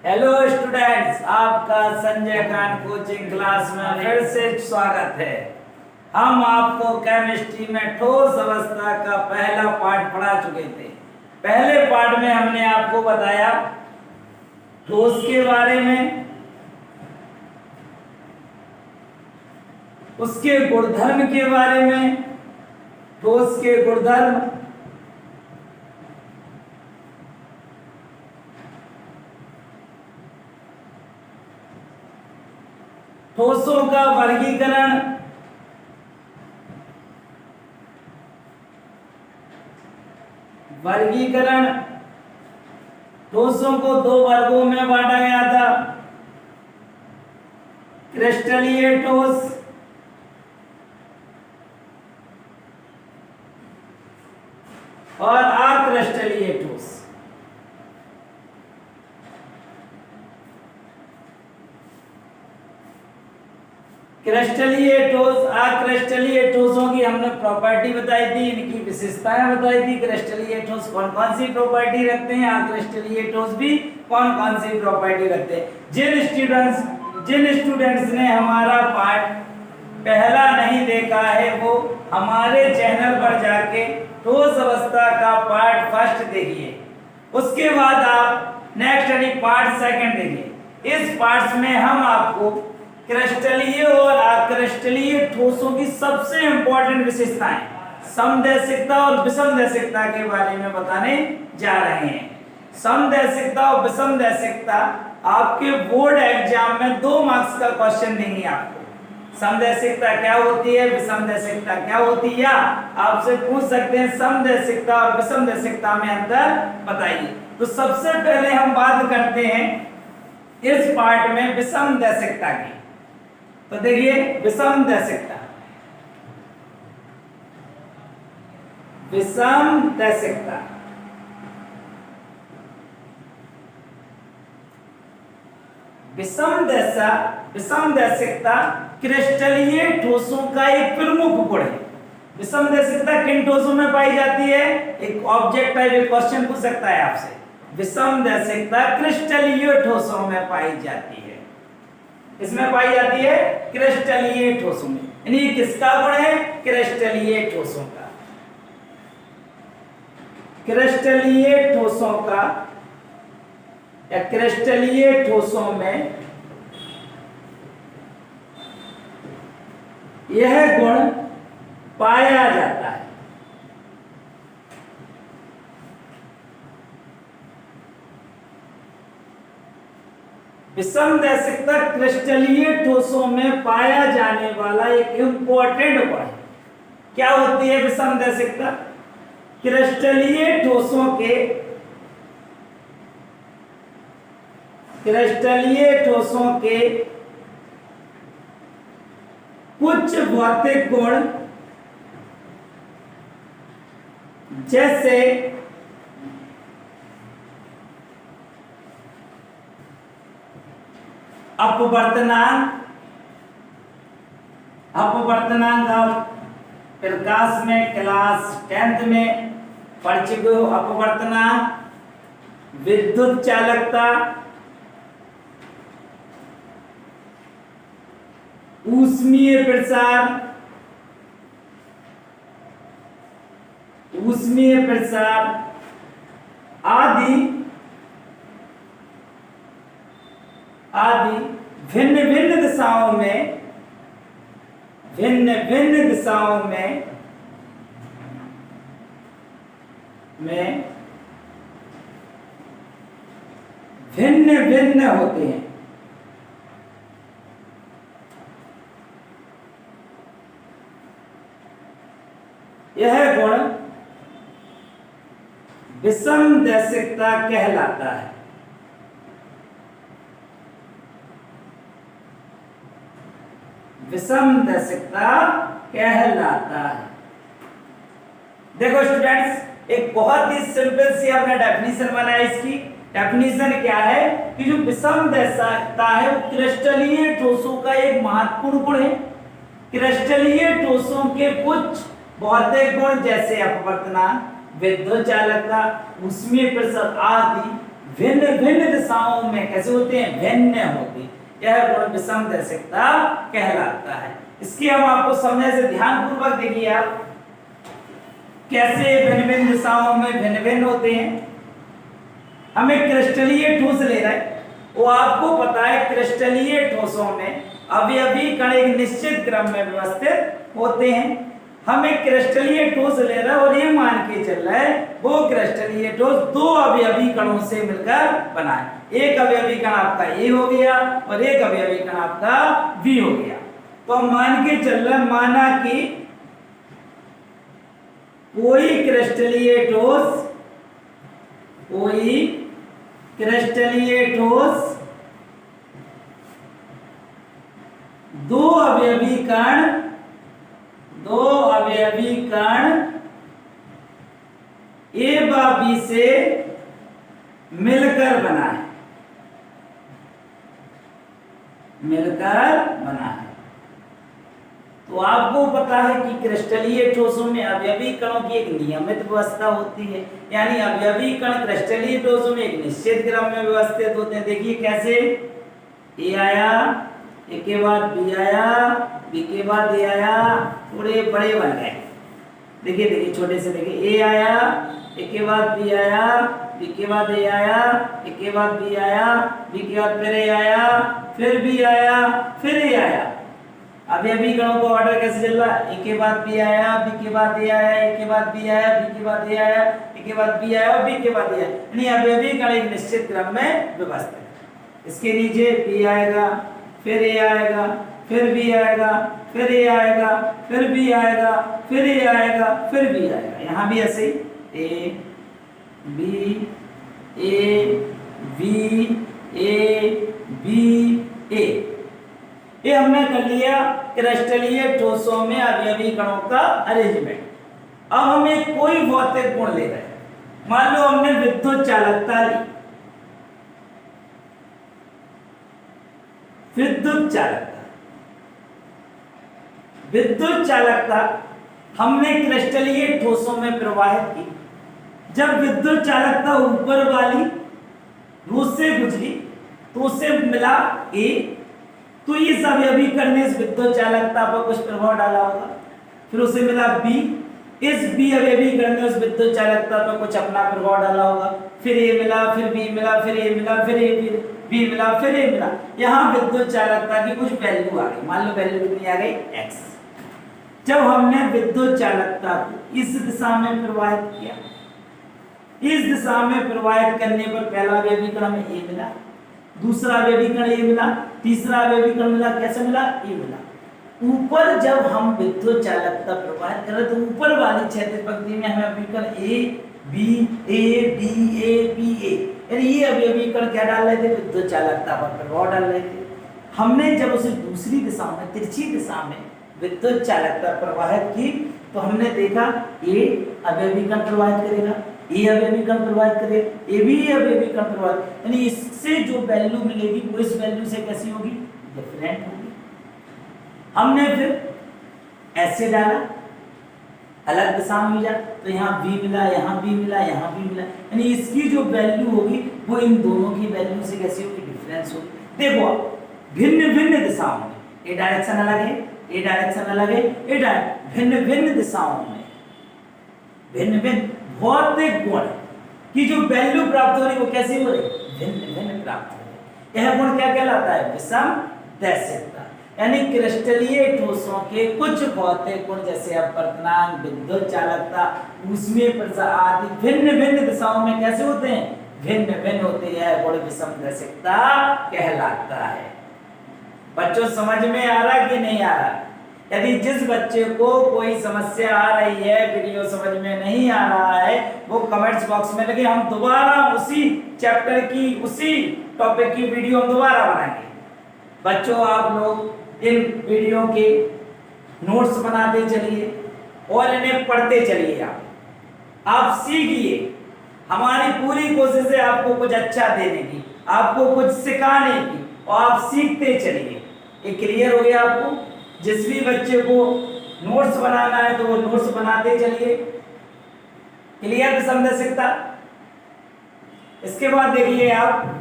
Hello students, आपका Sanjay Khan coaching class में फिर से स्वागत है। हम आपको केमिस्ट्री में ठोस अवस्था का पहला पार्ट पढ़ा चुके थे। पहले पार्ट में हमने आपको बताया ठोस के बारे में, उसके गुणधर्म के बारे में, ठोस के गुणधर्म, ठोसों का वर्गीकरण, ठोसों को दो वर्गों में बांटा गया था, क्रिस्टलीय ठोस और अक्रिस्टलीय ठोस। क्रिस्टलीय ठोस, अक्रिस्टलीय ठोसों की हमने प्रॉपर्टी बताई थी, इनकी विशेषताएं बताई थी। क्रिस्टलीय ठोस कौन कौन सी प्रॉपर्टी रखते हैं, अक्रिस्टलीय ठोस भी कौन कौन सी प्रॉपर्टी रखते हैं। जिन स्टूडेंट्स ने हमारा पार्ट पहला नहीं देखा है वो हमारे चैनल पर जाके ठोस अवस्था का पार्ट फर्स्ट देखिए, उसके बाद आप नेक्स्ट यानी पार्ट सेकंड देखिए। इस पार्ट में हम आपको क्रिस्टलीय और अक्रिस्टलीय ठोसों की सबसे इंपॉर्टेंट विशेषताएं, समदैशिकता और विषमदैशिकता के बारे में बताने जा रहे हैं। समदैशिकता और विषमदैशिकता आपके बोर्ड एग्जाम में 2 मार्क्स का क्वेश्चन देंगे आपको। समदैशिकता क्या होती है, विषमदैशिकता क्या होती है, या आपसे पूछ सकते हैं समदैशिकता और विषमदैशिकता में अंतर बताइए। तो सबसे पहले हम बात करते हैं इस पार्ट में विषमदैशिकता की। तो देखिए विषमदैशिकता, विषमदैशिकता क्रिस्टलीय ठोसों का एक प्रमुख गुण है। विषमदैशिकता किन ठोसों में पाई जाती है, एक ऑब्जेक्ट टाइप क्वेश्चन पूछ सकता है आपसे। विषमदैशिकता क्रिस्टलीय ठोसों में पाई जाती है। इसमें पाई जाती है क्रिस्टलीय ठोसों में, यानी किसका गुण है, क्रिस्टलीय ठोसों का। क्रिस्टलीय ठोसों का या क्रिस्टलीय ठोसों में यह गुण पाया जाता है। विषमदैशिकता क्रिस्टलीय ठोसों में पाया जाने वाला एक इंपॉर्टेंट गुण है। क्या होती है विषमदैशिकता, क्रिस्टलीय ठोसों के कुछ भौतिक गुण जैसे अपवर्तनांक आप प्रकाश में क्लास 10th में पढ़ चुके हो। अपवर्तनांक, विद्युत चालकता, ऊष्मीय प्रसार आदि भिन्न भिन्न दिशाओं में भिन्न होते हैं। यह गुण विषमदैशिकता कहलाता है। विषमदैशिकता कहलाता है। देखो स्टूडेंट्स, एक बहुत ही सिंपल सी आपने डेफिनेशन बनाया। इसकी डेफिनेशन क्या है कि जो विषमदैशिकता है वो क्रिस्टलीय ठोसों का एक महत्वपूर्ण गुण है। क्रिस्टलीय ठोसों के कुछ भौतिक गुण जैसे अपवर्तनांक, विद्युत चालकता, ऊष्मीय प्रसार आदि भिन्न भिन्न दिशाओं में कैसे होते हैं, भिन्न होते हैं। यह गुण विषम दैशिकता कहलाता है। इसकी हम आपको समझने से ध्यान पूर्वक देखिए आप कैसे भिन्न भिन्न दिशाओं में भिन्न भिन्न होते हैं। हमें क्रिस्टलीय ठोस ले रहा है, वो आपको पता है क्रिस्टलीय ठोसों में अवयवी कण एक निश्चित क्रम में व्यवस्थित होते हैं। हमें क्रिस्टलीय ठोस ले रहा है और ये मान के चल रहा है वो क्रिस्टलीय ठोस दो अवयवी कणों से मिलकर बना है। एक अवयवी कण आपका ए हो गया और एक अवयवी कण आपका बी हो गया। तो हम मान के चल रहे, माना कि कोई क्रिस्टलीय ठोस दो अवयवी कण ए व बी से मिलकर बना है, तो आपको पता है कि क्रिस्टलीय ठोसों में अवयवी कणों की एक नियमित व्यवस्था होती है, यानी अवयवी कण क्रिस्टलीय ठोसों में एक निश्चित क्रम में व्यवस्थित होते हैं। देखिए कैसे, ए आया, ए के बाद बी आया, बी के बाद ए आया, थोड़े बड़े बन गए। देखिए छोटे से देखिए, ए आया, ए के बाद बी आया, बी के बाद ए आया, ए के बाद बी आया, बी के बाद फिर ए आया, फिर बी आया, फिर ए आया। अवयवी कणों का ऑर्डर कैसे चल रहा है, ए के बाद बी आया, बी के बाद ए आया, ए के बाद बी आया, बी के बाद ए आया, ए के बाद बी आया और बी के बाद ए आया, यानी अवयवी कण एक निश्चित क्रम में व्यवस्थित है। इसके नीचे बी आएगा, फिर ए आएगा, फिर बी आएगा, फिर ए आएगा, फिर बी आएगा, फिर ए आएगा, फिर बी आएगा। यहाँ भी ऐसे ए बी ए, ये हमने कर लिया क्रिस्टलीय ठोसों में अवयवी कणों का अरेंजमेंट। अब हमें कोई भौतिक गुण ले रहे हैं, मान लो हमने विद्युत चालकता ली, विद्युत चालकता हमने क्रिस्टलीय ठोसों में प्रवाहित की। जब विद्युत चालकता ऊपर वाली रो से गुजरी तो उसे मिला ए, तो इस अवयवी कण ने इस विद्युत चालकता पर कुछ प्रभाव डाला होगा। फिर उसे मिला बी, इस बी अवयवी कण ने उस विद्युत चालकता पर कुछ अपना प्रभाव डाला होगा। फिर ए मिला, फिर बी मिला, फिर ए मिला, फिर बी मिला, फिर ए मिला। यहाँ विद्युत चालकता की कुछ वैल्यू आ गई, मान लो वैल्यू कितनी आ गई, x। जब हमने विद्युत चालकता को इस दिशा में प्रवाहित किया, इस दिशा में प्रवाहित करने पर पहला अवयवी कण हमें ए मिला, दूसरा अवयवी कण ए मिला, तीसरा अवयवी कण मिला, कैसे मिला, ए मिला। ऊपर जब हम विद्युत चालकता प्रवाहित कर रहे तो ऊपर वाली क्षैतिज पंक्ति में हमें अवयवी कण ए बी ए, यानी ये अवयवी कण क्या डाल रहे थे, विद्युत चालकता पर प्रभाव डाल रहे थे। हमने जब उसे दूसरी दिशा में, तिरछी दिशा में विद्युत चालकता प्रवाहित की तो हमने देखा ए अवयवी कण प्रवाहित करेगा, ए अवयवी कण प्रवाहित करेगा, ए भी अवयवी कण प्रवाहित, यानी इससे जो वैल्यू मिलेगी वो इस वैल्यू से कैसी होगी, डिफरेंट होगी। हमने फिर ऐसे डाला, अलग दिशा में जा तो यहाँ बी मिला, यहाँ बी मिला, यहाँ बी मिला, यानी इसकी जो वैल्यू होगी वो इन दोनों की वैल्यू से कैसी होगी, डिफरेंस होगी। देखो भिन्न भिन्न दिशाओं में, ए डायरेक्शन अलग है, ए डायरेक्शन अलग है, भिन्न भिन्न दिशाओं में भिन्न भिन्न भौतिक गुण की जो वैल्यू प्राप्त हो रही वो कैसी हो रही, भिन्न भिन्न प्राप्त हो रही। यह गुण क्या कहलाता है, विषम दैशिकता। यानी क्रिस्टलीय ठोसों के कुछ भौतिक गुण जैसे अपवर्तनांक, विद्युत चालकता, उसमें आदि भिन्न भिन्न दिशाओं में कैसे होते हैं, भिन्न भिन्न होते हैं, गुण विषम दैशिकता कहलाता है। बच्चों समझ में आ रहा कि नहीं आ रहा? यदि जिस बच्चे को कोई समस्या आ रही है, वीडियो समझ में नहीं आ रहा है, वो कमेंट्स बॉक्स में लगे, हम दोबारा उसी चैप्टर की, उसी टॉपिक की वीडियो हम दोबारा बनाएंगे। बच्चों आप लोग इन वीडियो के नोट्स बनाते चलिए और इन्हें पढ़ते चलिए। आप सीखिए, हमारी पूरी कोशिश है आपको कुछ अच्छा देने की, आपको कुछ सिखाने की, और आप सीखते चलिए। ये क्लियर हो गया आपको? जिस भी बच्चे को नोट्स बनाना है तो वो नोट्स बनाते चलिए। क्लियर समझ सकता? इसके बाद देखिए आप,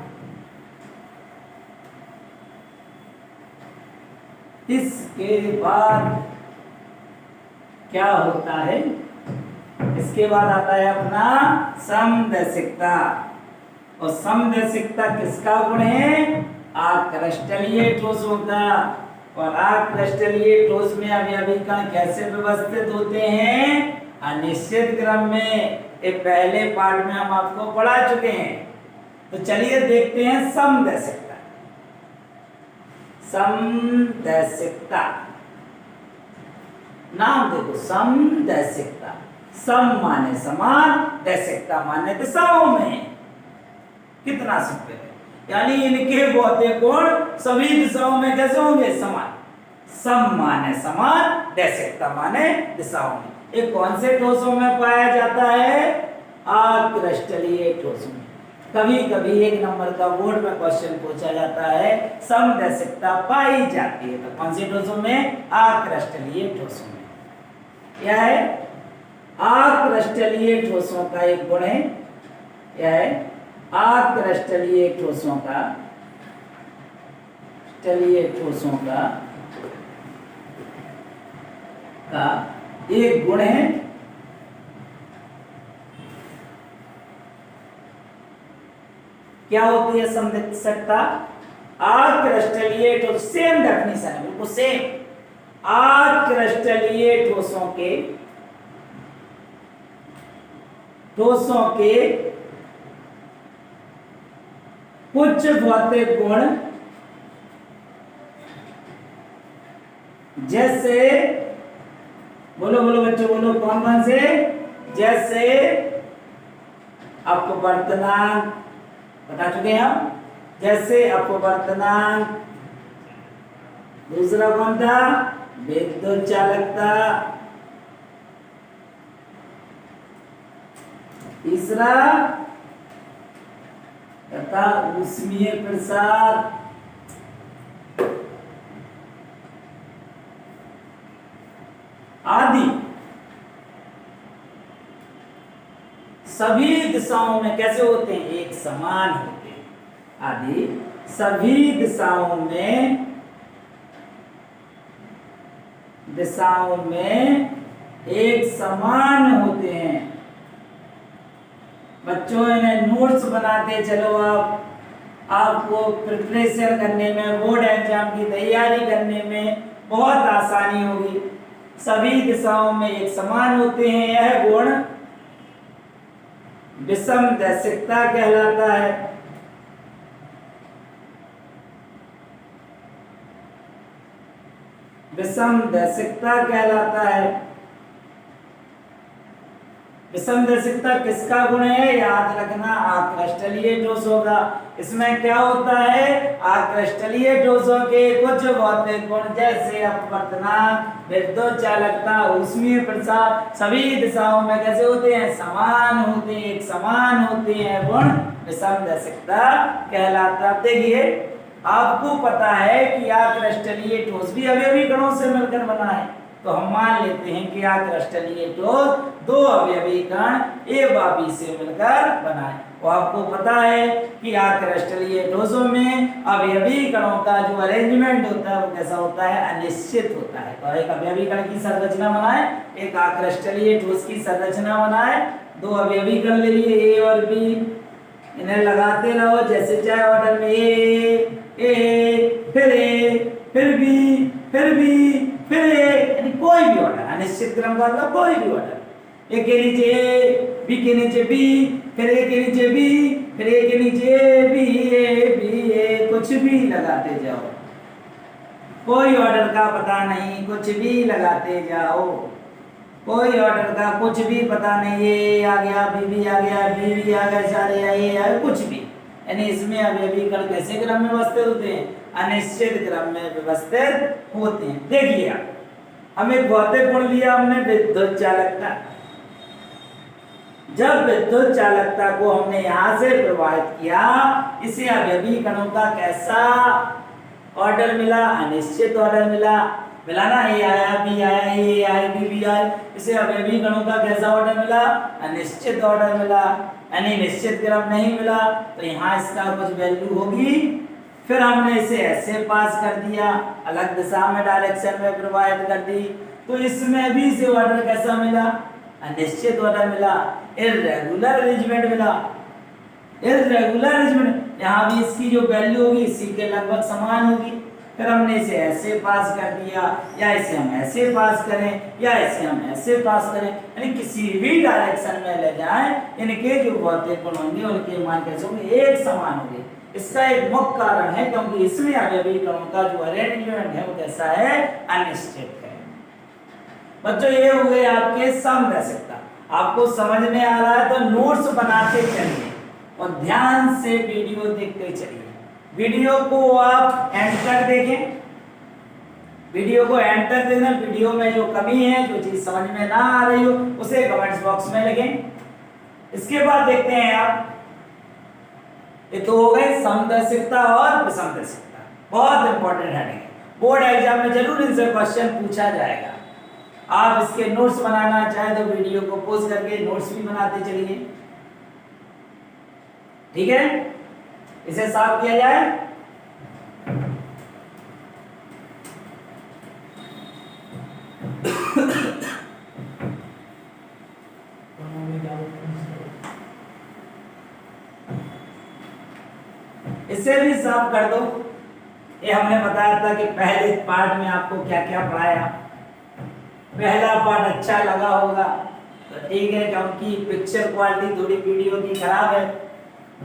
इसके बाद क्या होता है, इसके बाद आता है अपना समदैशिकता। और समदैशिकता किसका गुण है? आक्रिस्टलीय ठोसों का। और आक्रिस्टलीय ठोस में अवयवी कण कैसे व्यवस्थित होते हैं? अनिश्चित क्रम में। ये पहले पार्ट में हम आपको पढ़ा चुके हैं। तो चलिए देखते हैं समदैशिकता। समदैशिकता नाम देखो, समदैशिकता। सम माने समान, दैशिकता माने दिशाओं में। कितना सिंपल है, यानी इनके भौतिक गुण सभी दिशाओं में कैसे होंगे? समान। सम माने समान, दैशिकता माने दिशाओं में। ये कौन से ठोसों में पाया जाता है? आक्रिस्टलीय ठोसों में। कभी कभी 1 नंबर का बोर्ड में क्वेश्चन पूछा जाता है, समदैशिकता पाई जाती है तो कौन से ठोसों में? आक्रिस्टलीय ठोसों में। यह है आक्रिस्टलीय ठोसों का एक गुण है। यह है आक्रिस्टलीय ठोसों का, एक गुण है। क्या होती है समदैशिकता? आक्रिस्टलीय ठोस, सेम डेफिनेशन है, बिल्कुल सेम। आक्रिस्टलीय ठोसों के कुछ भौतिक गुण जैसे, बोलो बोलो बच्चों बोलो, कौन कौन से? जैसे अपवर्तनांक, बता चुके हैं हम, जैसे अपवर्तनांक। दूसरा कौन था? विद्युत चालकता। तीसरा तथा ऊष्मीय प्रसार। आदि सभी दिशाओं में कैसे होते हैं? एक समान होते हैं। आदि सभी दिशाओं में एक समान होते हैं। बच्चों इन्हें नोट्स बनाते चलो आप, आपको प्रिपरेशन करने में, बोर्ड एग्जाम की तैयारी करने में बहुत आसानी होगी। सभी दिशाओं में एक समान होते हैं, यह गुण विषमदैशिकता कहलाता है। विषमदैशिकता कहलाता है। विषमदैशिकता किसका गुण है? याद रखना, आक्रिस्टलीय ठोसों का। इसमें क्या होता है? आक्रिस्टलीय ठोसों के कुछ भौतिक गुण जैसे अपवर्तनांक, विद्युत चालकता, ऊष्मीय प्रसार सभी दिशाओं में कैसे होते हैं? समान होते हैं, एक समान होते हैं। गुण विषमदैशिकता कहलाता है। देखिए आपको पता है कि आक्रिस्टलीय ठोस भी अवयवी कणों से मिलकर बना है, तो हम मान लेते हैं कि आक्रिस्टलीय ठोस 2 अवयवी कण ए व बी से मिलकर बना है। तो आपको पता है कि आक्रिस्टलीय ठोसों में अवयवी कणों का जो अरेंजमेंट होता है वो कैसा होता है? अनिश्चित होता है। तो एक अवयवी कण की संरचना बनाए, एक आक्रिस्टलीय ठोस की संरचना बनाए, 2 अवयवी कण ले लिए ए और बी, इन्हें लगाते रहो जैसे चाहे ऑर्डर में, ए फिर बी फिर बी फिर ए, यानी कोई भी ऑर्डर, अनिश्चित क्रम का मतलब कोई भी ऑर्डर। ए के नीचे ए, बी के नीचे बी, फिर ए के नीचे बी, फिर ए के नीचे बी ए, कुछ भी लगाते जाओ, कोई ऑर्डर का पता नहीं, कुछ भी लगाते जाओ, कोई ऑर्डर का कुछ भी पता नहीं। ये आ गया, बी आ गया, बी आ गया, सारे ये आ कुछ भी, यानी इसमें अवयवी कण कैसे क्रम में व्यवस्थित होते हैं? अनिश्चित क्रम में व्यवस्थित होते हैं। देखिए हम एक भौतिक गुण लिया हमने, विद्युत चालकता। जब विद्युत चालकता को हमने यहां से प्रभावित किया, इसे अवयवी कणों का कैसा ऑर्डर मिला? अनिश्चित ऑर्डर मिला ना, ए आया, बी आया, ए आया, बी आया, इसे अवयवी कणों का कैसा ऑर्डर मिला? अनिश्चित ऑर्डर मिला। यानी निश्चित क्रम नहीं मिला तो यहाँ इसका कुछ वैल्यू होगी। फिर हमने इसे ऐसे पास कर दिया, अलग दिशा में डायरेक्शन में प्रवाहित कर दी, तो इसमें भी इसे ऑर्डर कैसा मिला, अनिश्चित ऑर्डर मिला, इर्रेगुलर अरेंजमेंट मिला। इर्रेगुलर अरेंजमेंट, यहाँ भी इसकी जो वैल्यू होगी इसी के लगभग समान होगी। फिर हमने इसे ऐसे पास कर दिया, या इसे हम ऐसे पास करें, या इसे हम ऐसे पास करें, यानी किसी भी डायरेक्शन में ले जाएं, इनके जो भौतिक गुण होंगे उनके मान कैसे होंगे, एक समान होंगे। इसका एक मुख्य कारण है क्योंकि इसमें अवयवी कणों का जो अरेंजमेंट है वो कैसा है, अनिश्चित है। बच्चों ये हो गए आपके समदर्शिता। आपको समझ में आ रहा है तो नोट्स बनाते चलिए और ध्यान से वीडियो देखते चलिए। वीडियो को आप एंड तक देखें, वीडियो को एंड तक देना। वीडियो में जो कमी है, जो चीज समझ में ना आ रही हो उसे कमेंट्स बॉक्स में लिखें। इसके बाद देखते हैं आप, ये तो हो गए समदर्शिता और विषमदर्शिता, बहुत इंपॉर्टेंट है। बोर्ड एग्जाम में जरूर इनसे क्वेश्चन पूछा जाएगा। आप इसके नोट्स बनाना चाहे तो वीडियो को पॉज करके नोट्स भी बनाते चलिए, ठीक है। इसे साफ किया जाए। इसे भी साफ कर दो। ये हमने बताया था कि पहले पार्ट में आपको क्या क्या पढ़ाया। पहला पार्ट अच्छा लगा होगा तो ठीक है, क्योंकि पिक्चर क्वालिटी थोड़ी वीडियो की खराब है,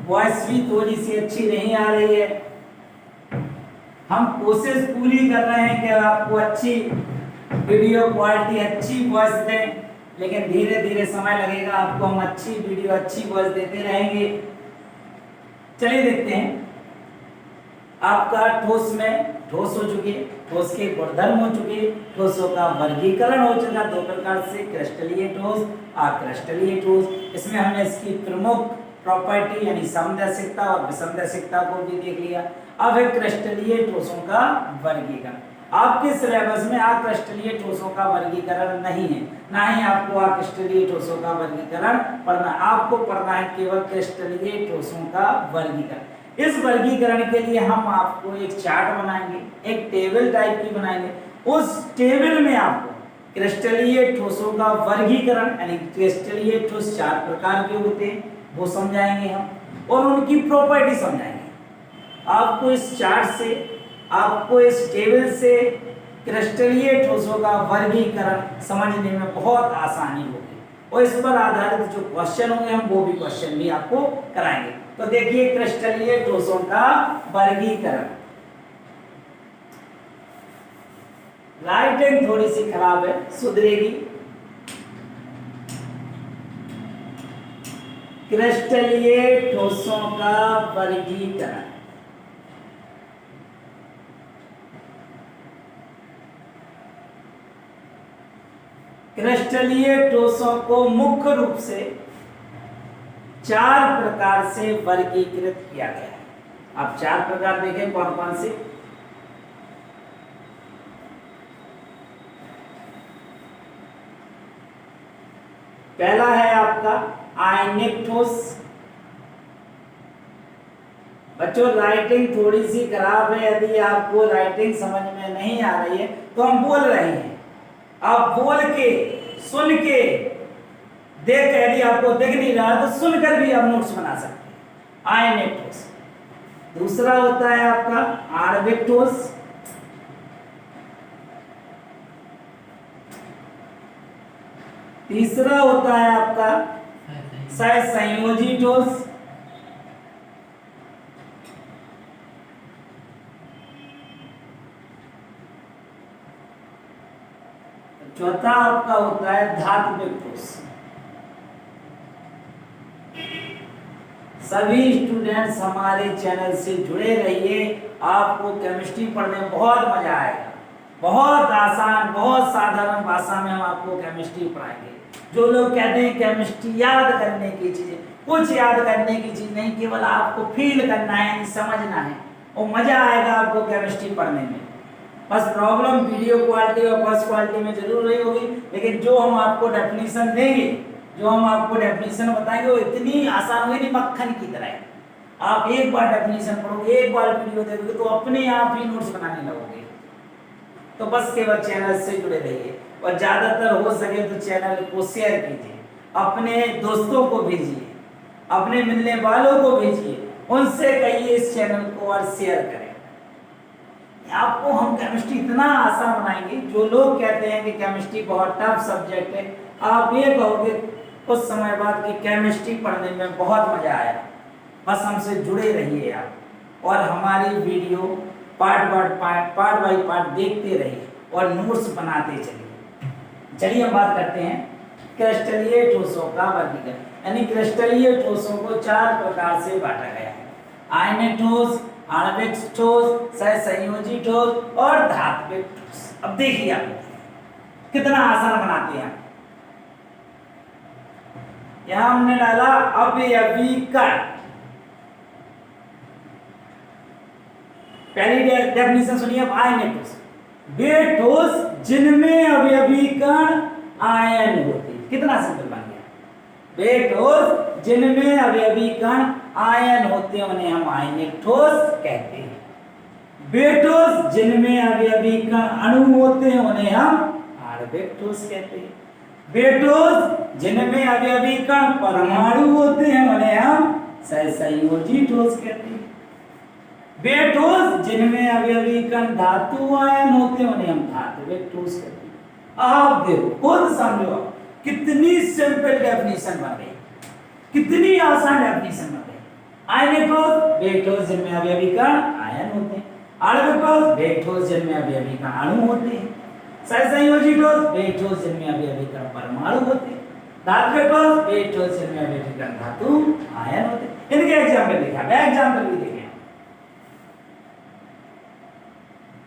वॉइस भी थोड़ी सी अच्छी नहीं आ रही है। हम कोशिश पूरी कर रहे हैं कि आपको अच्छी वीडियो क्वालिटी, अच्छी वॉइस दें, लेकिन धीरे धीरे समय लगेगा। आपको हम अच्छी वीडियो, अच्छी वॉइस देते रहेंगे। चलिए देखते हैं। आपका ठोस में ठोस हो चुके, ठोस के गुणधर्म हो चुके, ठोसों का वर्गीकरण हो चुका दो प्रकार से, क्रिस्टलीय ठोस, अक्रिस्टलीय ठोस। इसमें हमने इसकी प्रमुख प्रॉपर्टी यानी समदर्शिता और विषमदर्शिता को भी देख लिया। अब है क्रिस्टलीय ठोसों का वर्गीकरण। आपके सिलेबस में अक्रिस्टलीय ठोसों का वर्गीकरण नहीं है, ना ही आपको अक्रिस्टलीय ठोसों का वर्गीकरण पढ़ना। आपको पढ़ना है केवल क्रिस्टलीय ठोसों का वर्गीकरण। इस वर्गीकरण के लिए हम आपको एक चार्ट बनाएंगे, एक टेबल टाइप की बनाएंगे। उस टेबल में आपको क्रिस्टलीय ठोसों का वर्गीकरण यानी क्रिस्टलीय ठोस 4 प्रकार के होते हैं वो समझाएंगे हम, और उनकी प्रॉपर्टी समझाएंगे। आपको इस चार्ट से, आपको इस टेबल से क्रिस्टलीय ठोसों का वर्गीकरण समझने में बहुत आसानी होगी, और इस पर आधारित जो क्वेश्चन होंगे हम वो भी क्वेश्चन भी आपको कराएंगे। तो देखिए क्रिस्टलीय ठोसों का वर्गीकरण। राइटिंग थोड़ी सी खराब है, सुधरेगी। क्रिस्टलीय ठोसों का वर्गीकरण। क्रिस्टलीय ठोसों को मुख्य रूप से 4 प्रकार से वर्गीकृत किया गया है। आप 4 प्रकार देखें कौन कौन से। पहला है आपका आयनिक ठोस। बच्चों राइटिंग थोड़ी सी खराब है, यदि आपको राइटिंग समझ में नहीं आ रही है तो हम बोल रहे हैं, आप बोल के, सुन के, देख के, यदि आपको दिख नहीं रहा तो सुनकर भी आप नोट्स बना सकते हैं। आयनिक ठोस। दूसरा होता है आपका आणविक ठोस। तीसरा होता है आपका सहसंयोजी ठोस। चौथा आपका होता है धात्विक ठोस। सभी स्टूडेंट्स हमारे चैनल से जुड़े रहिए, आपको केमिस्ट्री पढ़ने में बहुत मजा आएगा। बहुत आसान, बहुत साधारण भाषा में हम आपको केमिस्ट्री पढ़ाएंगे। जो लोग कहते हैं केमिस्ट्री याद करने की चीज है, कुछ याद करने की चीज नहीं, केवल आपको फील करना है, समझना है, और मजा आएगा आपको केमिस्ट्री पढ़ने में। बस प्रॉब्लम वीडियो क्वालिटी और फर्स्ट क्वालिटी में जरूर रही होगी, लेकिन जो हम आपको डेफिनेशन देंगे जो हम आपको डेफिनेशन बताएंगे वो इतनी आसान होगी, मक्खन की तरह है। आप एक बार डेफिनेशन पढ़ोगे, एक बार वीडियो देखोगे तो अपने आप ही नोट्स बनाने लगोगे। तो बस केवल चैनल से जुड़े रहिए और ज्यादातर हो सके तो चैनल को शेयर कीजिए, अपने दोस्तों को भेजिए, अपने मिलने वालों को भेजिए, उनसे कहिए इस चैनल को और शेयर करें। आपको हम केमिस्ट्री इतना आसान बनाएंगे, जो लोग कहते हैं कि केमिस्ट्री बहुत टफ सब्जेक्ट है, आप ये कहोगे कुछ समय बाद कि केमिस्ट्री पढ़ने में बहुत मजा आया। बस हमसे जुड़े रहिए आप और हमारी वीडियो पार्ट बाय पार्ट देखते रहिए और नोट्स बनाते चलिए। चलिए हम बात करते हैं क्रिस्टलीय ठोसों का वर्गीकरण। यानी क्रिस्टलीय ठोसों को 4 प्रकार से बांटा गया है: आयनिक ठोस, आणविक ठोस, सहसंयोजी ठोस और धात्विक ठोस। अब देखिए आप कितना आसान बनाते हैं। यहां हमने डाला अवयवीकरण। पहली डेफिनेशन सुनिए अब। आयनिक ठोस वे ठोस जिनमें अवयवीकरण आयन होते हैं। कितना सिंपल बन गया। वे ठोस जिनमें अवयवीकरण आयन होते हैं उन्हें हम आयनिक ठोस कहते हैं। वे ठोस जिनमें अवयवीकरण अणु होते हैं उन्हें हम आणविक ठोस कहते हैं। वे ठोस जिनमें अवयवीकरण परमाणु होते हैं उन्हें हम सहसंयोजी ठोस कहते हैं। वे ठोस जिनमें अवयवीकरण धातु आयन होते हैं उन्हें हम धात्विक ठोस कहते हैं। आप देखो, खुद समझो कितनी सिंपल डेफिनेशन बन गई, कितनी आसान डेफिनेशन बन गई। आयनिक ठोस वे ठोस जिनमें अवयवीकरण आयन होते हैं। आणविक ठोस वे ठोस जिनमें अवयवीकरण अणु होते हैं। सहसंयोजी ठोस वे ठोस जिनमें अवयवीकरण परमाणु होते हैं। धात्विक ठोस वे ठोस जिनमें अवयवीकरण धातु आयन होते हैं। इनके एग्जाम्पल देखा, मैं एग्जाम्पल भी देखे।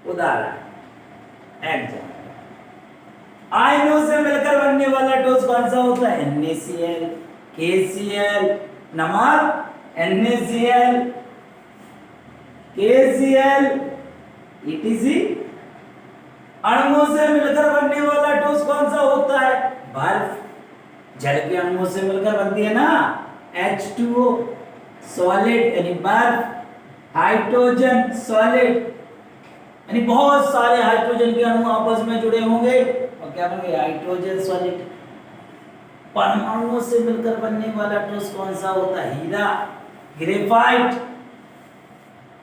उदाहरण एग्जाम्पल, आयनों से मिलकर बनने वाला ठोस कौन सा होता है? NaCl, KCl, नमक NaCl, KCl, etc। अणुओं से मिलकर बनने वाला ठोस कौन सा होता है? बर्फ। जल के अणुओं से मिलकर बनती है ना H2O सॉलिड यानी बर्फ, हाइड्रोजन सॉलिड यानी बहुत सारे हाइड्रोजन के अणु आपस में जुड़े होंगे और क्या बन गया? Hydrogen solid. परमाणुओं से मिलकर बनने वाला ठोस कौन सा होता है? हीरा, ग्रेफाइट।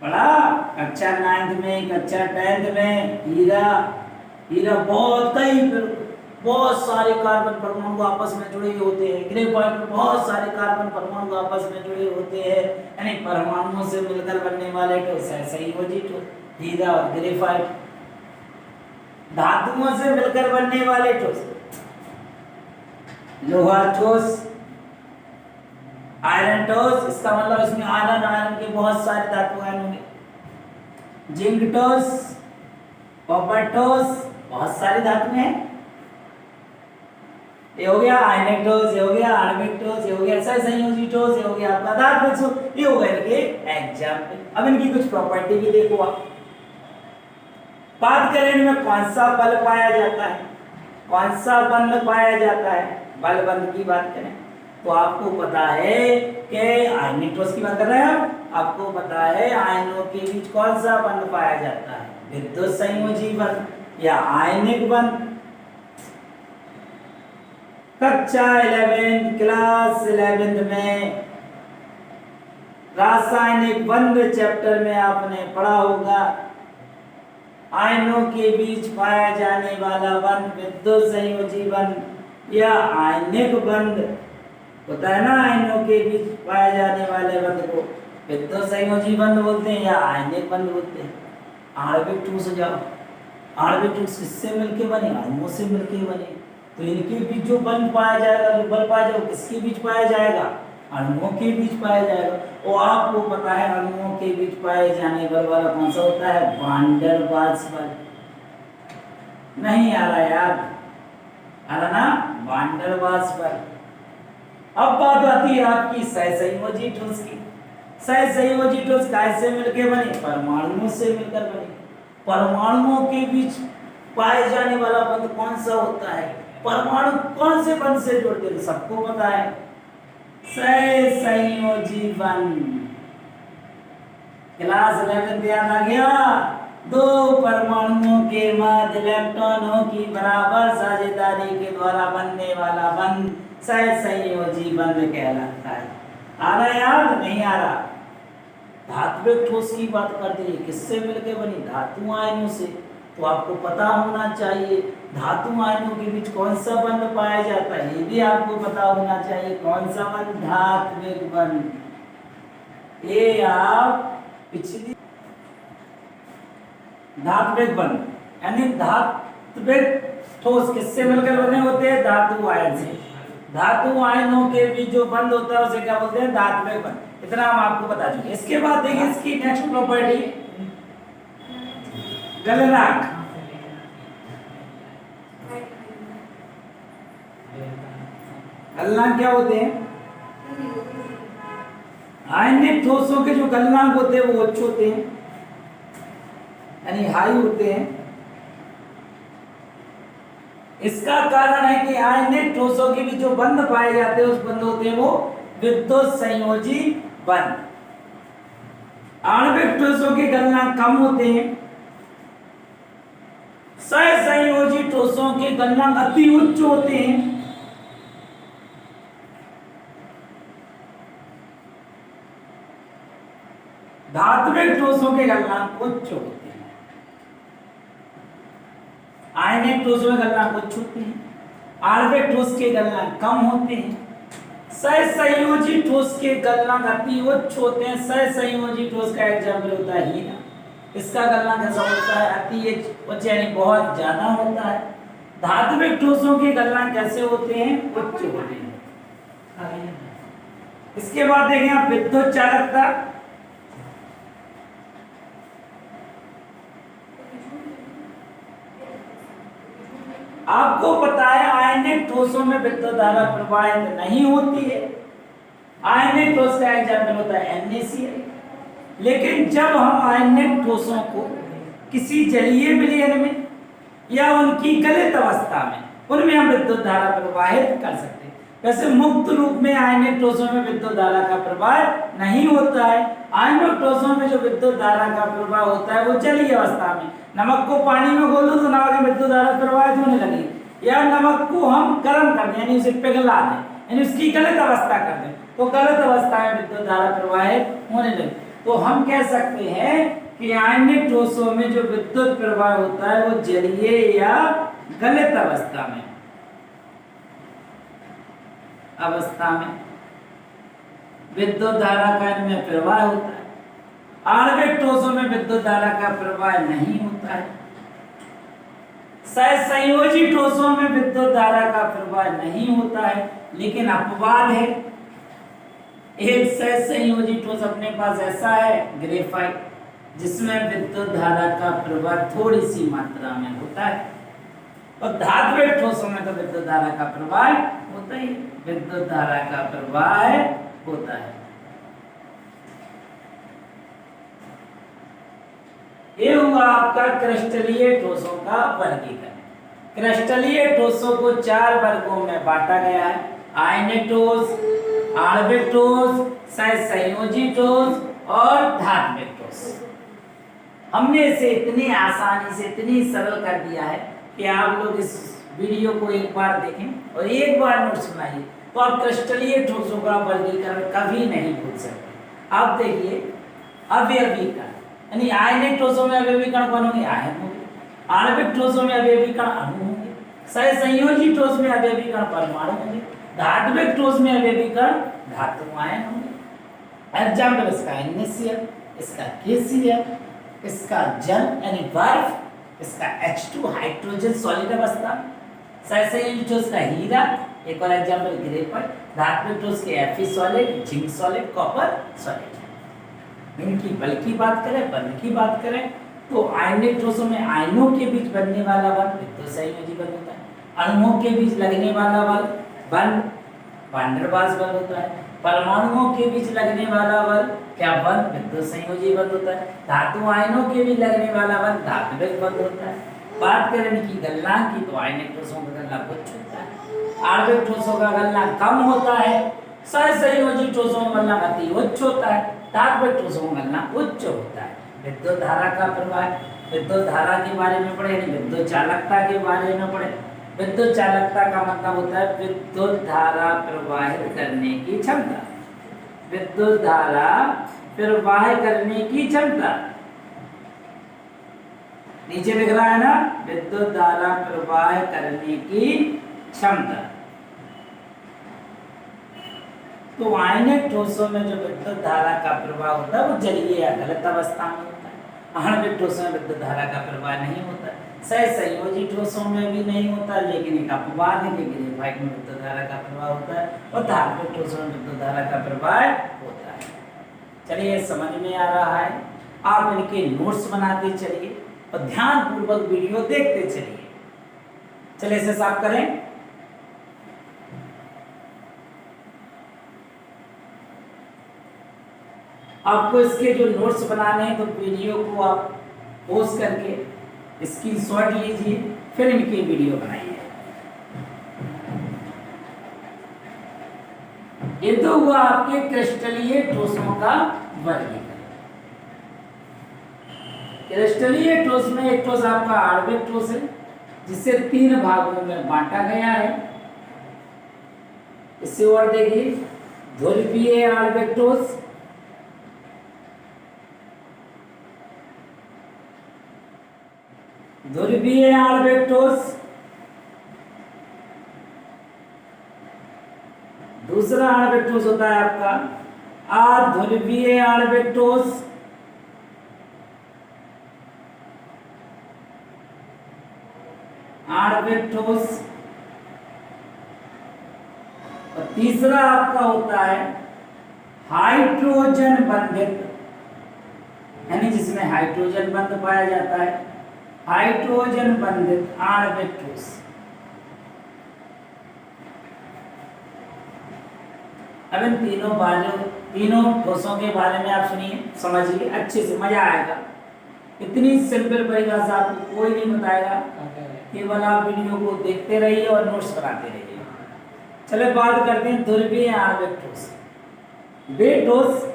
पढ़ा कक्षा 9th में, कक्षा 10th में। हीरा बहुत सारे कार्बन परमाणु आपस में जुड़े होते हैं। ग्रेफाइट में बहुत सारे कार्बन परमाणु आपस में जुड़े होते हैं। यानी परमाणुओं से मिलकर बनने वाले ठोस सहसंयोजी ठोस, हीरा और ग्रेफाइट। धातुओं से मिलकर बनने वाले ठोस लोहा ठोस, आयरन ठोस। इसका मतलब इसमें आयरन के बहुत सारे धातु आयन होंगे। जिंक ठोस, कॉपर ठोस, बहुत सारी धातुएं हैं। ये हो गया आयनिक ठोस, ये हो गया आणविक ठोस, ये हो गया सहसंयोजी ठोस, ये हो गया आपका धात्विक ठोस। ये हो गए इनके एग्जाम्पल। अब इनकी कुछ प्रॉपर्टी भी देखो आप। बात करें इनमें कौन सा बल पाया जाता है, कौन सा बंध पाया जाता है। बल बंध की बात करें तो आपको पता है कि आयनिक ठोस की बात कर रहे हैं हम। आपको पता है आयनों के बीच कौन सा बंध पाया जाता है? विद्युत संयोजी बंध या आयनिक बंध। कक्षा 11 क्लास 11 में रासायनिक बंध चैप्टर में आपने पढ़ा होगा आयनों के बीच पाया जाने वाला बंध विद्युत संयोजी बंध या आयनिक बंध होता है ना। आयनों के बीच पाए जाने वाले बंध को विद्युत संयोजी बंध बोलते हैं या आयनिक बंध बोलते हैं। आणविक ठोस हो जाओ, आणविक ठोस किससे मिलके बने? अणुओं से मिलके बने। तो इनके बीच जो बल पाया जाएगा, जो बल पाया जाएगा किसके बीच पाया जाएगा? अणुओं के बीच पाया जाएगा। और आपको पता है अणुओं के बीच पाए जाने बल वाला कौन सा होता है? वान डेर वाल्स बल। नहीं आ रहा यार, आ रहा ना? वान डेर वाल्स बल। अब बात आती है आपकी सहसंयोजी ठोस की। सहसंयोजी ठोस कैसे मिलकर बने? परमाणुओं से मिलकर बने। परमाणुओं के बीच पाए जाने वाला बंध कौन सा होता है? परमाणु कौन से बंध से जोड़ते हैं? सबको पता है, सहसंयोजी बंध। क्लास 11 याद आ गया? दो परमाणुओं के मध्य इलेक्ट्रॉनों की बराबर साझेदारी के द्वारा बनने वाला बंध सहसंयोजी बंध कहलाता है। आ रहा याद? नहीं आ रहा? धात्विक ठोस की बात करते हैं, किससे मिलकर बनी? धातु आयनों से। तो आपको पता होना चाहिए धातु आयनों के बीच कौन सा बंध पाया जाता है, ये भी आपको पता होना चाहिए। कौन सा बंध? धात्विक बंध। ये आप पिछली धात्विक बंध, यानी धात्विक ठोस किससे मिलकर बने होते हैं? धातु आयन से। धातु आयनों के बीच जो बंध होता है उसे क्या बोलते हैं? धात्विक बंध। इतना हम आपको बता चुके। इसके बाद देखिए इसकी नेक्स्ट प्रॉपर्टी, गलनांक। गलनांक क्या होते हैं? आयनिक ठोसों के जो गलनांक होते हैं वो उच्च होते हैं, यानी हाई होते हैं। इसका कारण है कि आयनिक ठोसों के भी जो बंध पाए जाते हैं उस बंध होते हैं वो विद्युत संयोजी बंध। आणविक ठोसों के गलनांक कम होते हैं, सहसंयोजी ठोसों के गलनांक अति उच्च होते हैं। धात्विक ठोसों के गलनांक उच्च होते हैं, आयनिक ठोसों के गलनांक उच्च होते हैं, आणविक ठोस के गलनांक कम होते हैं, सहसंयोजी ठोस के गलनांक अति उच्च होते हैं। सहसंयोजी ठोस का एग्जाम्पल होता है हीरा। इसका गलनांक कैसा होता है? अति उच्च, यानी बहुत ज्यादा होता है। धात्विक ठोसों के गलनांक कैसे होते हैं? उच्च होते हैं। इसके बाद देखें आप विद्युत चालकता। आपको पता है आयनिक ठोसों में विद्युत धारा प्रवाहित नहीं होती है। आयनिक ठोस का एग्जाम्पल होता है NaCl। लेकिन जब हम आयनिक ठोसों को किसी जलीय विलयन में या उनकी गलित अवस्था में, उनमें हम विद्युत धारा प्रवाहित कर सकते हैं। वैसे मुक्त रूप में आयनिक ठोसों में विद्युत धारा का प्रवाह नहीं होता है। आयनिक ठोसों में जो विद्युत धारा का प्रवाह होता है वो जलीय अवस्था में। नमक को पानी में घोल दो तो नमक में विद्युत धारा प्रवाहित होने लगी, या नमक को हम गर्म कर दें यानी उसे पिघला दें, यानी उसकी गलत अवस्था कर दें तो गलत अवस्था में विद्युत धारा प्रवाहित होने लगी। तो हम कह सकते हैं कि आयनिक ठोसों में जो विद्युत प्रवाह होता है वो जलीय या गलित अवस्था में विद्युत धारा का इनमें प्रवाह होता है। आणविक ठोसों में विद्युत धारा का प्रवाह नहीं होता है। सहसंयोजी ठोसों में विद्युत धारा का प्रवाह नहीं होता है। लेकिन अपवाद है, एक सहसंयोजी ठोस अपने पास ऐसा है ग्रेफाइट, जिसमें विद्युत धारा का प्रवाह थोड़ी सी मात्रा में होता है। और धात्विक ठोसों में तो विद्युत धारा का प्रवाह होता ही, विद्युत धारा का प्रवाह होता है। ये हुआ आपका क्रिस्टलीय ठोसों का वर्गीकरण। क्रिस्टलीय ठोसों को 4 वर्गों में बांटा गया है: आयनिक ठोस, आणविक ठोस, सहसंयोजी ठोस और धात्विक ठोस। हमने इसे इतनी आसानी से, इतनी सरल कर दिया है कि आप लोग इस वीडियो को एक बार देखें और एक बार नोट्स बनाइए तो आप क्रिस्टलीय ठोसों का वर्गीकरण कभी नहीं भूल सकते। आप देखिए अवयवी कण, यानी आयनिक ठोसों में अवयवी कण कौन होंगे? आयन होंगे। आणविक ठोसों में अवयवी कण अणु होंगे। सहसंयोजी ठोस में अवयवी कण परमाणु होंगे। धात्विक ठोस में अवयवी कण धातु आयन होंगे। एग्जाम्पल इसका NaCl, इसका KCl, इसका जल यानी बर्फ, इसका H2 हाइड्रोजन सॉलिड अवस्था, सहसंयोजी ठोस का हीरा, एक और एग्जाम्पल ग्रेफाइट, धात्विक ठोस के Fe solid, zinc solid, copper solid. इनकी बल की बात करें, बंध की बात करें तो आयनिक ठोसों में आयनों के बीच बनने वाला बल विद्युत संयोजी बल होता है। अणुओं के बीच लगने वाला बल वैन डर वाल्स बल होता है। परमाणुओं के बीच लगने वाला बल क्या बल? विद्युत संयोजी बल होता है। धातु आयनों के बीच लगने वाला बल धात्विक बल होता है। बात करें इनकी गलनांक की तो आयनिक ठोसों का गलनांक उच्च होता है, आणविक ठोसों का गलनांक कम होता है, सहसंयोजी ठोसों का गलनांक अति उच्च होता है, तात्विक ठोसों का गलनांक उच्च होता है। विद्युत धारा का प्रवाह, विद्युत धारा के बारे में पढ़े, विद्युत चालकता के बारे में पढ़े। विद्युत चालकता का मतलब होता है विद्युत धारा प्रवाहित करने की क्षमता, विद्युत धारा प्रवाह करने की क्षमता। नीचे लिख रहा है ना, विद्युत धारा प्रवाह करने की क्षमता। तो आयनिक ठोसों में जो विद्युत धारा का प्रवाह होता है वो जलीय या गलत अवस्था में होता है। आणविक ठोसों में विद्युत धारा का प्रवाह नहीं होता, सहसंयोजी ठोसों में भी नहीं होता, लेकिन एक अपवाद है, लेकिन ग्रेफाइट में विद्युत धारा का प्रवाह होता है और धात्विक ठोसों में विद्युत धारा का प्रवाह होता है। चलिए समझ में आ रहा है, आप इनके नोट्स बनाते चलिए और ध्यान पूर्वक वीडियो देखते चलिए। चलिए इसे साफ करें। आपको इसके जो नोट्स बनाने हैं तो वीडियो को आप पॉज करके स्क्रीनशॉट लीजिए, फिर इनकी वीडियो बनाइए। ये तो हुआ आपके क्रिस्टलीय ठोसों का वर्गीकरण। क्रिस्टलीय ठोस में एक ठोस आपका आणविक ठोस है जिसे 3 भागों में बांटा गया है। इससे और देखिए, ध्रुवीय आणविक ठोस, ध्रुवीय आणविक ठोस, दूसरा आणविक ठोस होता है आपका अध्रुवीय आणविक ठोस, आणविक ठोस, और तीसरा आपका होता है हाइड्रोजन बंधित, यानी जिसमें हाइड्रोजन बंध पाया जाता है, हाइड्रोजन बंधित आणविक ठोस। अब इन तीनों ठोसों के बारे में आप सुनिए, समझिए अच्छे से, मजा आएगा। इतनी सिंपल परिभाषा आपको कोई नहीं बताएगा, केवल आप वीडियो को देखते रहिए और नोट्स बनाते रहिए। चले बात करते हैं ध्रुवीय आणविक ठोस। वे ठोस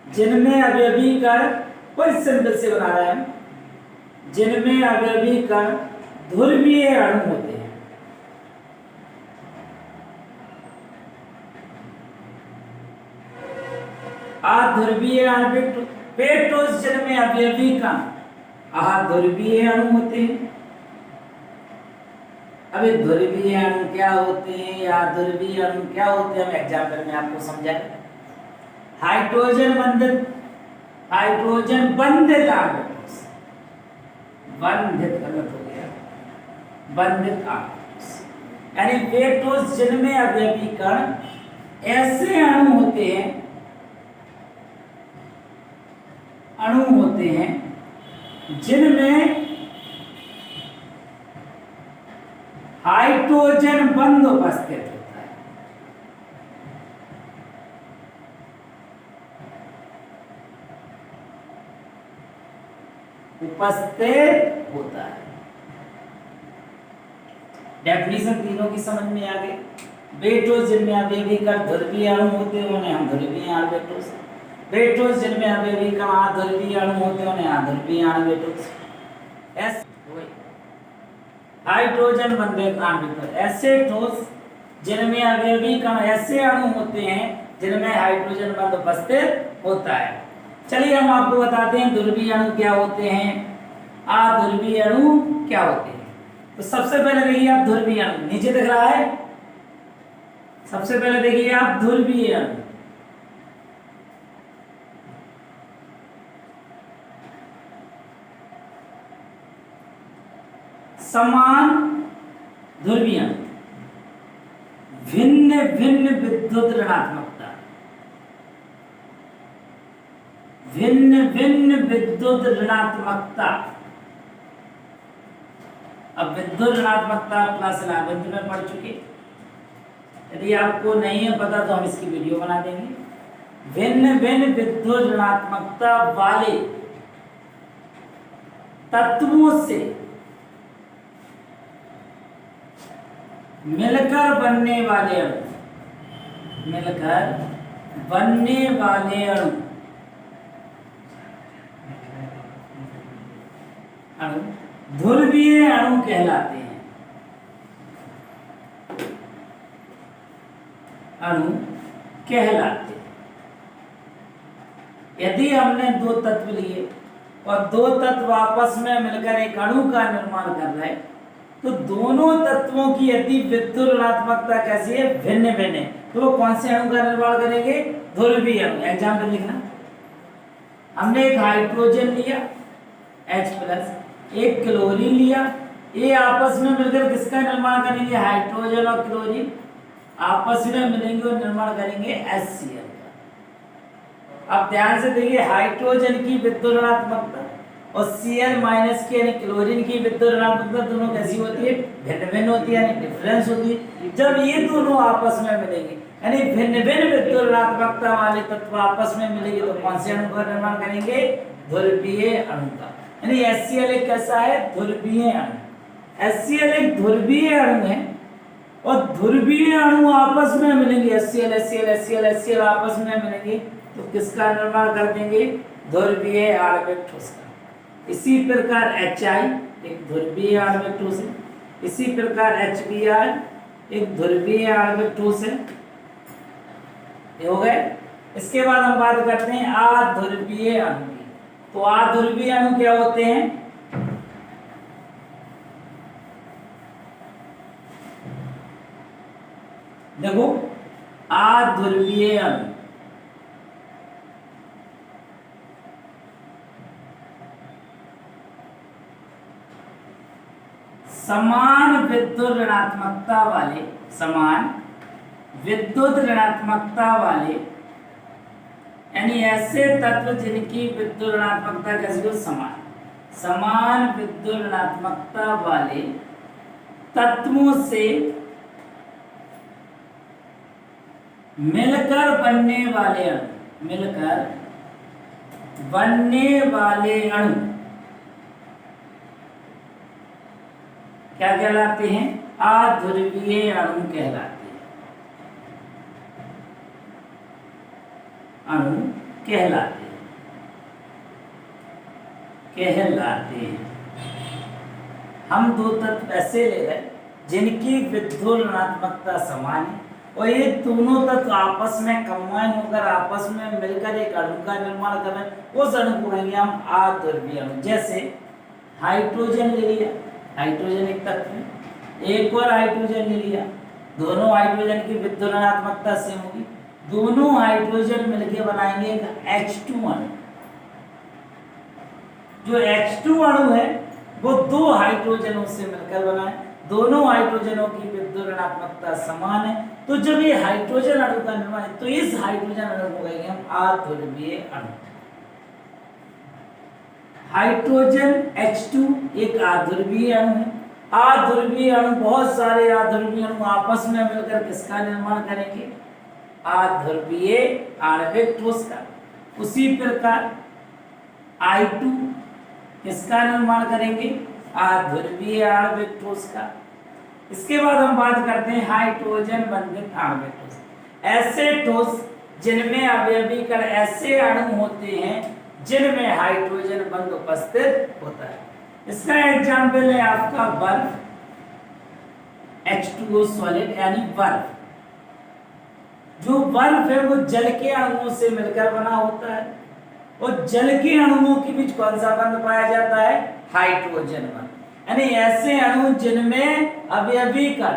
जिनमें अवयवी कण, कोई सिंपल से बना रहे हैं, जिनमें अवयवी कण ध्रुवीय अणु होते हैं। अध्रुवीय आणविक ठोस जिनमें अवयवी कण अध्रुवीय अणु होते हैं। अब ध्रुवीय अणु क्या होते हैं या ध्रुवीय अणु क्या होते हैं, हम एग्जाम्पल में आपको समझाएं। हाइड्रोजन बंधित आणविक ठोस, बंधित गलत हो गया, बंधित आणविक ठोस यानी वे ठोस जिनमें अवयवी कण ऐसे अणु होते हैं, जिनमें हाइड्रोजन बंध उपस्थित होता है। उपस्थित होता है। डेफिनेशन तीनों की समझ में आ गई। वे ठोस जिनमें अवयवी कण ध्रुवीय अणु होते हैं उन्हें हम ध्रुवीय आणविक ठोस, वे ठोस जिनमें अवयवी कण अध्रुवीय अणु होते हैं उन्हें अध्रुवीय आणविक ठोस। हाइड्रोजन बंधित आणविक ठोस, ऐसे ठोस जिनमें अवयवी कण ऐसे अणु होते हैं जिनमें हाइड्रोजन बंध उपस्थित होता है। चलिए हम आपको बताते हैं ध्रुवीय अणु क्या होते हैं, अध्रुवीय अणु क्या होते हैं। तो सबसे पहले देखिए आप ध्रुवीय अणु, नीचे दिख रहा है, सबसे पहले देखिए आप ध्रुवीय अणु। समान ध्रुवीय अणु, भिन्न भिन्न विद्युत ऋणात्मकता, भिन्न भिन्न विद्युत ऋणात्मकता। अब विद्युत ऋणात्मकता क्लास 11 में पढ़ चुके, यदि आपको नहीं है पता तो हम इसकी वीडियो बना देंगे। भिन्न भिन्न विद्युत ऋणात्मकता वाले तत्वों से मिलकर बनने वाले अणु, मिलकर बनने वाले अणु ध्रुवीय अणु कहलाते हैं। अणु कहलाते हैं। यदि हमने दो तत्व लिए और दो तत्व आपस में मिलकर एक अणु का निर्माण कर रहे हैं, तो दोनों तत्वों की यदि विद्युत ऋणात्मकता कैसी है, भिन्न भिन्न है, तो वो कौन से अणु का निर्माण करेंगे, ध्रुवीय अणु। एग्जाम्पल लिखना, हमने एक हाइड्रोजन लिया H+, एक क्लोरीन लिया, ये आपस में मिलकर किसका निर्माण करेंगे, हाइड्रोजन और क्लोरीन आपस में मिलेंगे और निर्माण करेंगे HCl का। अब ध्यान से देखिए, हाइड्रोजन की विद्युत ऋणात्मकता और Cl- की यानी क्लोरीन की विद्युत ऋणात्मकता दोनों कैसी होती है, भिन्न भिन्न होती है, यानी डिफरेंस होती है। जब ये दोनों आपस में मिलेंगे यानी भिन्न भिन्न विद्युत ऋणात्मकता वाले तत्व आपस में मिलेंगे, तो कौन से अणु का निर्माण करेंगे, ध्रुवीय अणु का। यानी HCl एक कैसा है, ध्रुवीय अणु। HCl एक ध्रुवीय अणु है और ध्रुवीय अणु आपस में मिलेंगे, HCl आपस में मिलेंगे तो किसका निर्माण कर देंगे, ध्रुवीय आणविक ठोस का। इसी प्रकार HI एक ध्रुवीय आणविक ठोस है, इसी प्रकार HBr एक ध्रुवीय आणविक ठोस है। ये हो गए। इसके बाद हम बात करते हैं अध्रुवीय अणु की। तो अध्रुवीय अणु क्या होते हैं, देखो अध्रुवीय अणु समान विद्युत ऋणात्मकता वाले, समान विद्युत ऋणात्मकता वाले, यानी ऐसे तत्व जिनकी विद्युत ऋणात्मकता कैसी हो, समान, समान विद्युत ऋणात्मकता वाले तत्वों से मिलकर बनने वाले अणु, मिलकर बनने वाले अणु क्या कहलाते हैं, अध्रुवीय अणु कहलाते हैं, अणु कहलाते हैं। हम दो तत्व ऐसे ले रहे जिनकी विद्युत ऋणात्मकता समान है और ये दोनों तत्व आपस में कंबाइन होकर आपस में मिलकर एक अणु का निर्माण कर रहे हैं, उस अणु को कहेंगे हम अध्रुवीय अणु। जैसे हाइड्रोजन ले लिया, हाइड्रोजन एक तत्व है, एक और हाइड्रोजन ले लिया, दोनों हाइड्रोजन की विद्युत ऋणात्मकता सेम होगी, दोनों हाइड्रोजन मिलकर बनाएंगे एक H2 अणु। जो H2 अणु है वो दो हाइड्रोजनों से मिलकर बना है, दोनों हाइड्रोजनों की विद्युत ऋणात्मकता समान है। तो जब ये हाइड्रोजन अणु का निर्माण है तो इस हाइड्रोजन अणु को कहेंगे हम अध्रुवीय अणु। हाइड्रोजन H2 एक अध्रुवीय अणु है। अध्रुवीय अणु, बहुत सारे अध्रुवीय अणु आपस में मिलकर किसका निर्माण करेंगे, अध्रुवीय आणविक ठोस का। उसी प्रकार I2 किसका निर्माण करेंगे, अध्रुवीय आणविक ठोस का। इसके बाद हम बात करते हैं हाइड्रोजन बंधित आणविक ठोस। ऐसे ठोस जिनमें अवयवी कण, ऐसे अणु होते हैं जिनमें हाइड्रोजन बंध उपस्थित होता है। इसका एग्जाम्पल है आपका बर्फ, H2O सॉलिड यानी बर्फ। जो बर्फ है वो जल के अणुओं से मिलकर बना होता है और जल के अणुओं के बीच कौन सा बंध पाया जाता है, हाइड्रोजन बंध। यानी ऐसे अणु जिनमें अवयवी कण,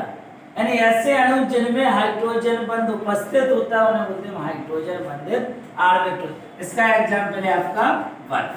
यानी ऐसे अणु जिनमें हाइड्रोजन बंध उपस्थित होता है उन्हें बोलते हैं हाइड्रोजन बंधित आणविक ठोस। इसका एग्जाम्पल है आपका बर्फ।